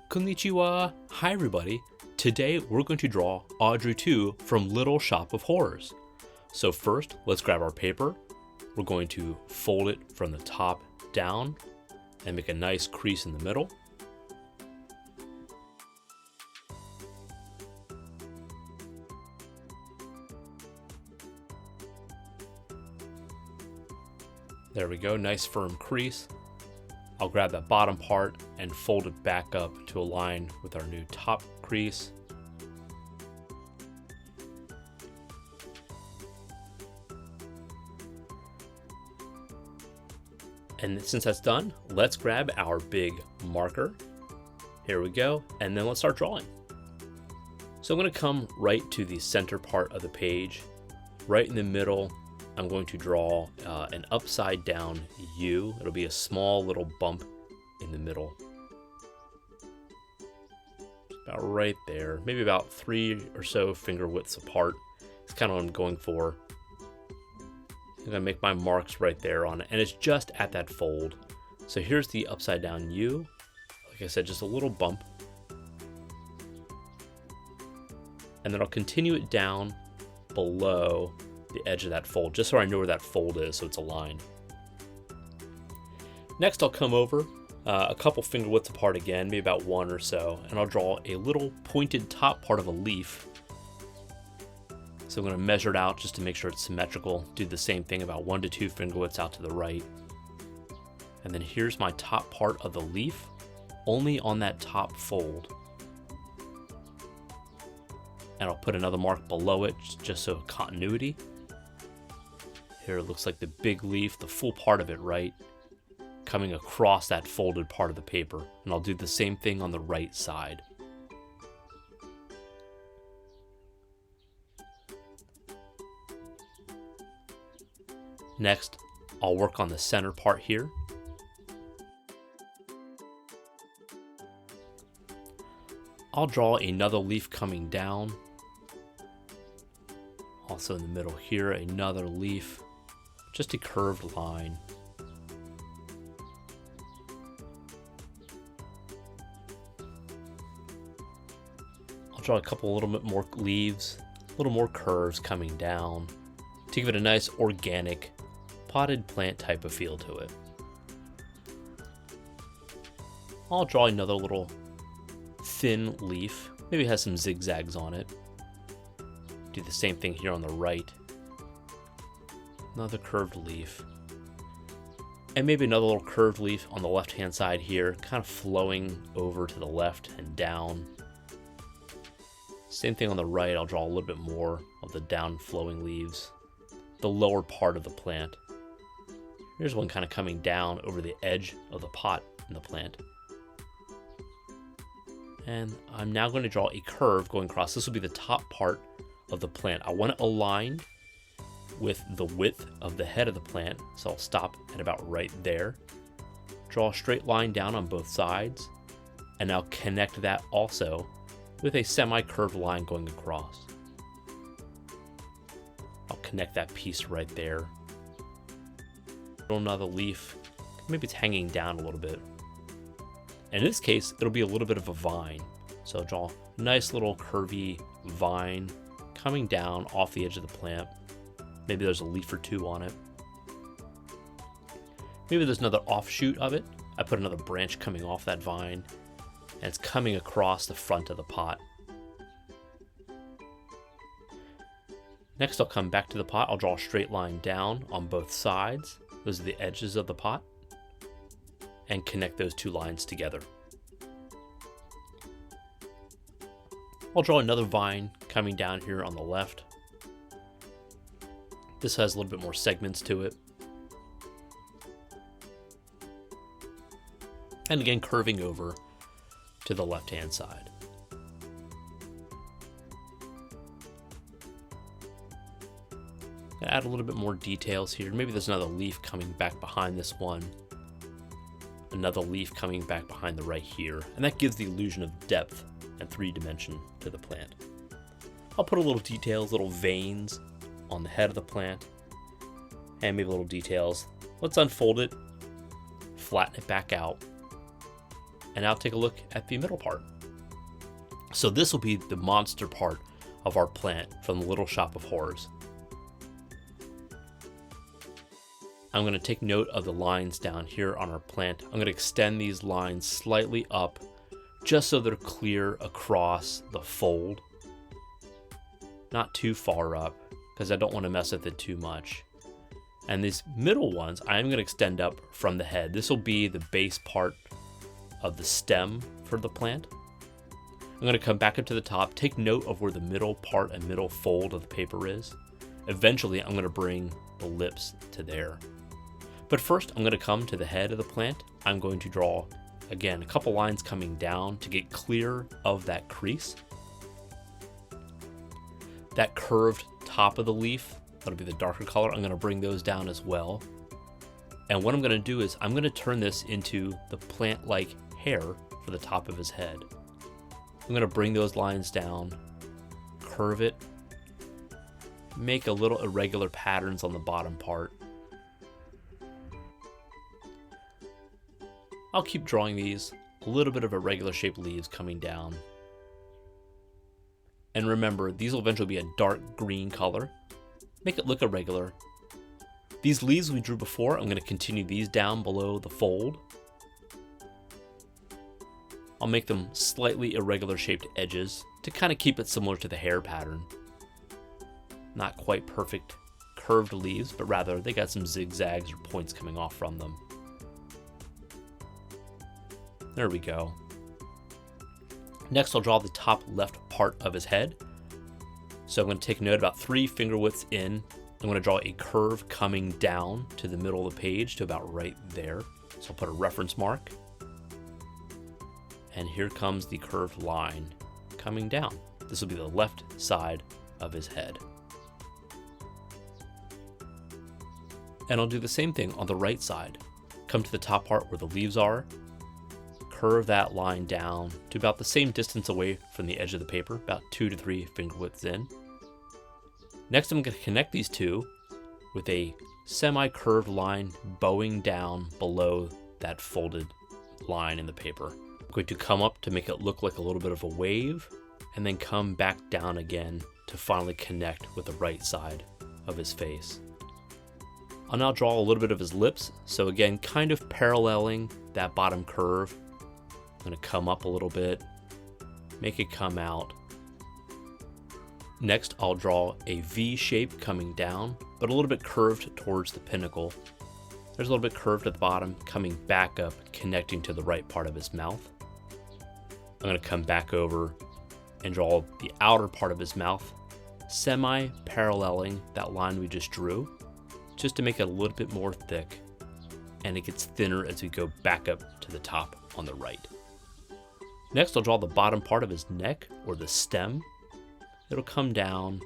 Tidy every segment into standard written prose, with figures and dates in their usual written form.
Konnichiwa! Hi everybody! Today we're going to draw Audrey 2 from Little Shop of Horrors. So first, let's grab our paper. We're going to fold it from the top down and make a nice crease in the middle. There we go, nice firm crease. I'll grab that bottom part and fold it back up to align with our new top crease. And since that's done, let's grab our big marker. Here we go, and then let's start drawing. So I'm going to come right to the center part of the page. Right in the middle, I'm going to draw an upside down U. It'll be a small little bump in the middle. About right there, maybe about 3 or so finger widths apart. It's kind of what I'm going for. I'm gonna make my marks right there on it, and it's just at that fold. So here's the upside down U. Like I said, just a little bump. And then I'll continue it down below the edge of that fold, just so I know where that fold is, so it's aligned. Next, I'll come over a couple finger widths apart again, maybe about 1 or so, and I'll draw a little pointed top part of a leaf. So I'm going to measure it out just to make sure it's symmetrical. Do the same thing about 1 to 2 finger widths out to the right. And then here's my top part of the leaf, only on that top fold. And I'll put another mark below it just so continuity. Here it looks like the big leaf, the full part of it, right? Coming across that folded part of the paper. And I'll do the same thing on the right side. Next, I'll work on the center part here. I'll draw another leaf coming down. Also in the middle here, another leaf. Just a curved line. I'll draw a couple little bit more leaves, a little more curves coming down to give it a nice organic potted plant type of feel to it. I'll draw another little thin leaf. Maybe it has some zigzags on it. Do the same thing here on the right. Another curved leaf. And maybe another little curved leaf on the left-hand side here, kind of flowing over to the left and down. Same thing on the right, I'll draw a little bit more of the down-flowing leaves. The lower part of the plant. Here's one kind of coming down over the edge of the pot in the plant. And I'm now going to draw a curve going across. This will be the top part of the plant. I want it aligned with the width of the head of the plant, so I'll stop at about right there. Draw a straight line down on both sides, and now connect that also with a semi-curved line going across. I'll connect that piece right there. Another leaf, maybe it's hanging down a little bit. In this case, it'll be a little bit of a vine. So draw a nice little curvy vine coming down off the edge of the plant. Maybe there's a leaf or 2 on it. Maybe there's another offshoot of it. I put another branch coming off that vine, and it's coming across the front of the pot. Next, I'll come back to the pot. I'll draw a straight line down on both sides. Those are the edges of the pot. And connect those 2 lines together. I'll draw another vine coming down here on the left. This has a little bit more segments to it. And again, curving over to the left-hand side. Add a little bit more details here. Maybe there's another leaf coming back behind this one. Another leaf coming back behind the right here. And that gives the illusion of depth and 3-dimension to the plant. I'll put a little details, little veins on the head of the plant. And maybe little details. Let's unfold it, flatten it back out, And now take a look at the middle part. So this will be the monster part of our plant from the Little Shop of Horrors. I'm going to take note of the lines down here on our plant. I'm going to extend these lines slightly up just so they're clear across the fold. Not too far up because I don't want to mess with it too much. And these middle ones, I'm going to extend up from the head. This will be the base part of the stem for the plant. I'm going to come back up to the top, take note of where the middle part and middle fold of the paper is. Eventually, I'm going to bring the lips to there. But first, I'm going to come to the head of the plant. I'm going to draw, again, a couple lines coming down to get clear of that crease. That curved top of the leaf, that'll be the darker color, I'm going to bring those down as well. And what I'm going to do is I'm going to turn this into the plant-like hair for the top of his head. I'm going to bring those lines down, curve it, make a little irregular patterns on the bottom part. I'll keep drawing these, a little bit of irregular shaped leaves coming down. And remember, these will eventually be a dark green color. Make it look irregular. These leaves we drew before, I'm going to continue these down below the fold. I'll make them slightly irregular shaped edges to kind of keep it similar to the hair pattern. Not quite perfect curved leaves, but rather they got some zigzags or points coming off from them. There we go. Next, I'll draw the top left part of his head. So I'm going to take note about 3 finger widths in. I'm going to draw a curve coming down to the middle of the page to about right there. So I'll put a reference mark. And here comes the curved line coming down. This will be the left side of his head. And I'll do the same thing on the right side. Come to the top part where the leaves are. Curve that line down to about the same distance away from the edge of the paper, about 2 to 3 finger widths in. Next, I'm going to connect these two with a semi-curved line bowing down below that folded line in the paper. I'm going to come up to make it look like a little bit of a wave, and then come back down again to finally connect with the right side of his face. I'll now draw a little bit of his lips, so again, kind of paralleling that bottom curve. I'm going to come up a little bit, make it come out. Next, I'll draw a V shape coming down, but a little bit curved towards the pinnacle. There's a little bit curved at the bottom, coming back up, connecting to the right part of his mouth. I'm going to come back over and draw the outer part of his mouth, semi-paralleling that line we just drew, just to make it a little bit more thick, and it gets thinner as we go back up to the top on the right. Next, I'll draw the bottom part of his neck, or the stem. It'll come down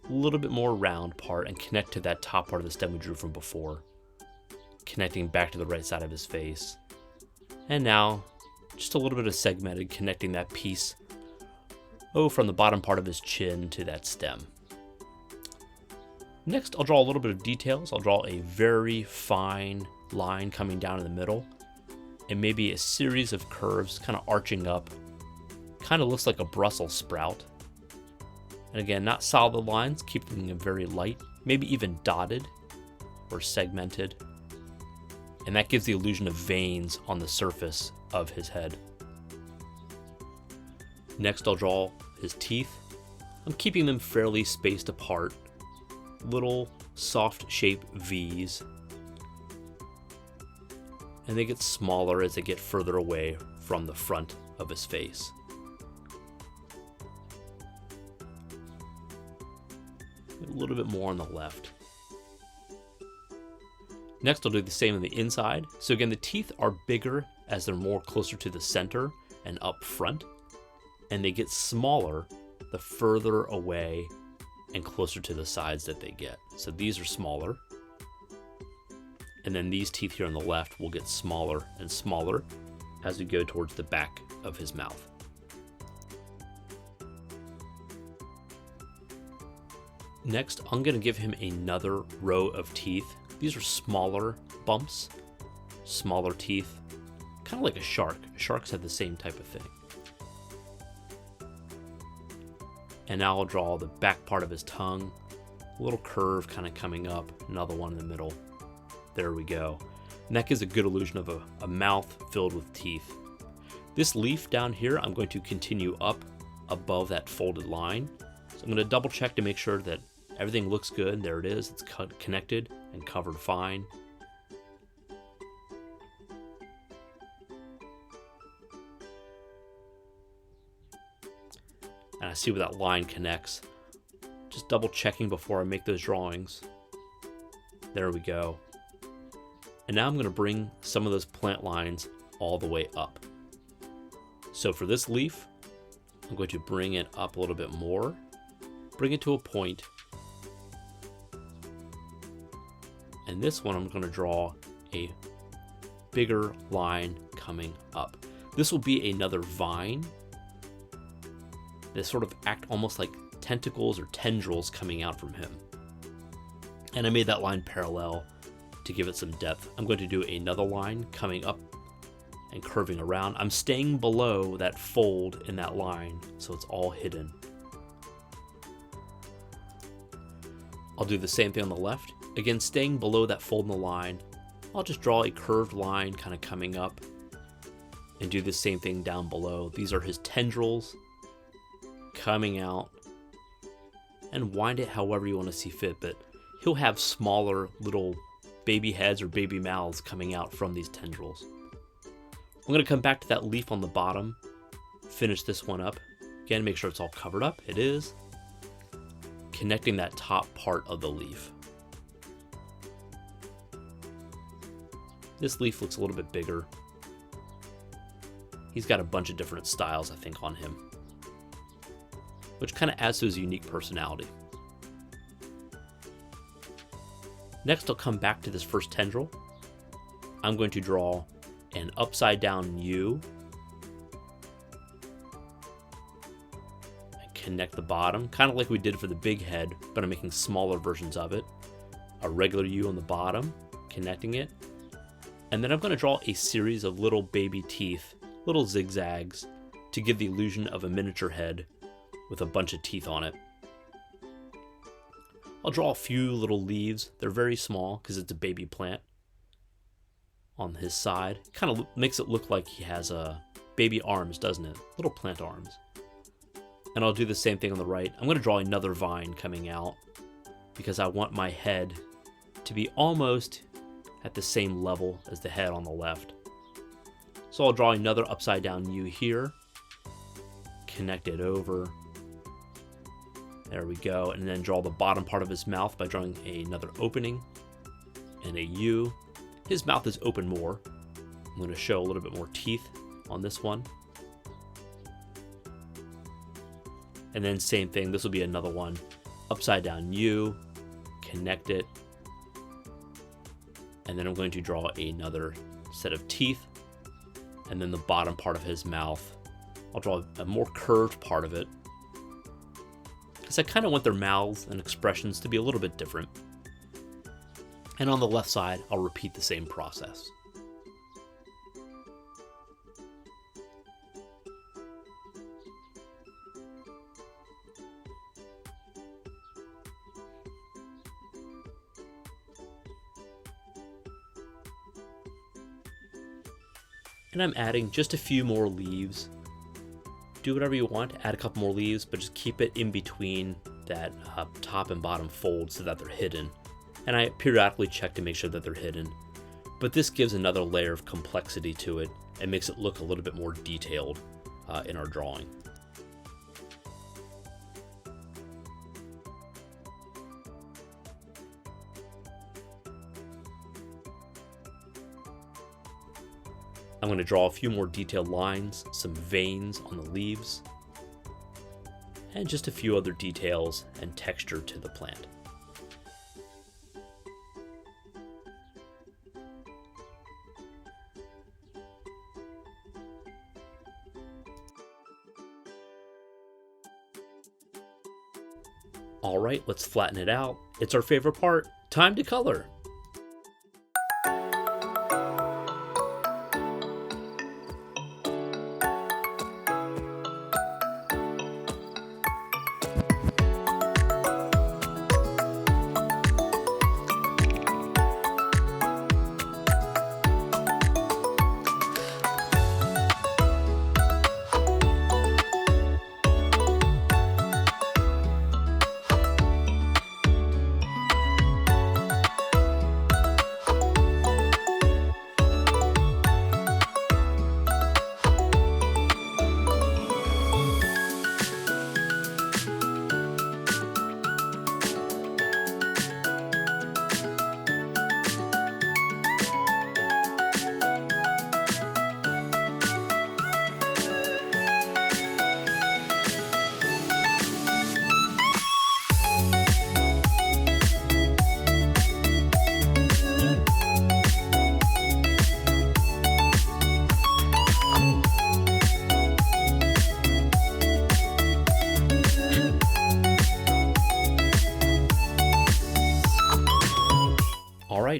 a little bit more round part and connect to that top part of the stem we drew from before, connecting back to the right side of his face. And now, just a little bit of segmented, connecting that piece, from the bottom part of his chin to that stem. Next, I'll draw a little bit of details. I'll draw a very fine line coming down in the middle, and maybe a series of curves kind of arching up. Kind of looks like a Brussels sprout. And again, not solid lines, keeping them very light, maybe even dotted or segmented. And that gives the illusion of veins on the surface of his head. Next, I'll draw his teeth. I'm keeping them fairly spaced apart. Little soft shaped V's. And they get smaller as they get further away from the front of his face. A little bit more on the left. Next, I'll do the same on the inside. So again, the teeth are bigger as they're more closer to the center and up front, and they get smaller the further away and closer to the sides that they get. So these are smaller. And then these teeth here on the left will get smaller and smaller as we go towards the back of his mouth. Next, I'm going to give him another row of teeth. These are smaller bumps, smaller teeth, kind of like a shark. Sharks have the same type of thing. And now I'll draw the back part of his tongue, a little curve kind of coming up, another one in the middle. There we go. And that gives a good illusion of a mouth filled with teeth. This leaf down here, I'm going to continue up above that folded line. So I'm going to double check to make sure that everything looks good. There it is. It's connected and covered fine. And I see where that line connects. Just double checking before I make those drawings. There we go. And now I'm going to bring some of those plant lines all the way up. So for this leaf, I'm going to bring it up a little bit more, bring it to a point. And this one, I'm going to draw a bigger line coming up. This will be another vine. They sort of act almost like tentacles or tendrils coming out from him. And I made that line parallel to give it some depth. I'm going to do another line coming up and curving around. I'm staying below that fold in that line, so it's all hidden. I'll do the same thing on the left. Again, staying below that fold in the line, I'll just draw a curved line kind of coming up and do the same thing down below. These are his tendrils coming out, and wind it however you want to see fit, but he'll have smaller little baby heads or baby mouths coming out from these tendrils. I'm going to come back to that leaf on the bottom, finish this one up. Again, make sure it's all covered up. It is. Connecting that top part of the leaf. This leaf looks a little bit bigger. He's got a bunch of different styles, I think, on him, which kind of adds to his unique personality. Next, I'll come back to this first tendril. I'm going to draw an upside down U and connect the bottom, kind of like we did for the big head, but I'm making smaller versions of it. A regular U on the bottom, connecting it. And then I'm going to draw a series of little baby teeth, little zigzags, to give the illusion of a miniature head with a bunch of teeth on it. I'll draw a few little leaves. They're very small because it's a baby plant on his side. Kind of makes it look like he has baby arms, doesn't it? Little plant arms. And I'll do the same thing on the right. I'm going to draw another vine coming out because I want my head to be almost at the same level as the head on the left. So I'll draw another upside down U here, connect it over. There we go, and then draw the bottom part of his mouth by drawing another opening and a U. His mouth is open more. I'm going to show a little bit more teeth on this one. And then same thing, this will be another one. Upside down U, connect it. And then I'm going to draw another set of teeth. And then the bottom part of his mouth. I'll draw a more curved part of it, because I kind of want their mouths and expressions to be a little bit different. And on the left side, I'll repeat the same process. And I'm adding just a few more leaves. Do whatever you want, add a couple more leaves, but just keep it in between that top and bottom fold so that they're hidden. And I periodically check to make sure that they're hidden. But this gives another layer of complexity to it and makes it look a little bit more detailed in our drawing. I'm going to draw a few more detailed lines, some veins on the leaves, and just a few other details and texture to the plant. All right, let's flatten it out. It's our favorite part. Time to color.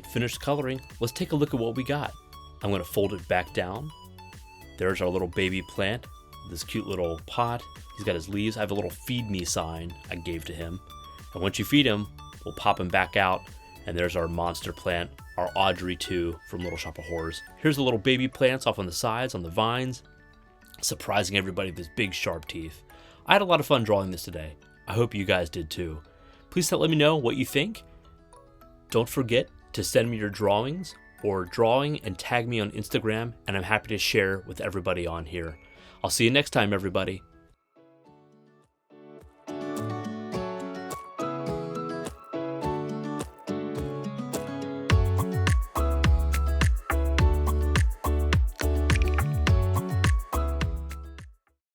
right, finished coloring. Let's take a look at what we got. I'm going to fold it back down. There's our little baby plant, this cute little pot. He's got his leaves. I have a little feed me sign I gave to him. And once you feed him, we'll pop him back out. And there's our monster plant, our Audrey 2 from Little Shop of Horrors. Here's the little baby plants off on the sides, on the vines, surprising everybody with his big sharp teeth. I had a lot of fun drawing this today. I hope you guys did too. Please let me know what you think. Don't forget to send me your drawings or drawing and tag me on Instagram, and I'm happy to share with everybody on here. I'll see you next time, everybody.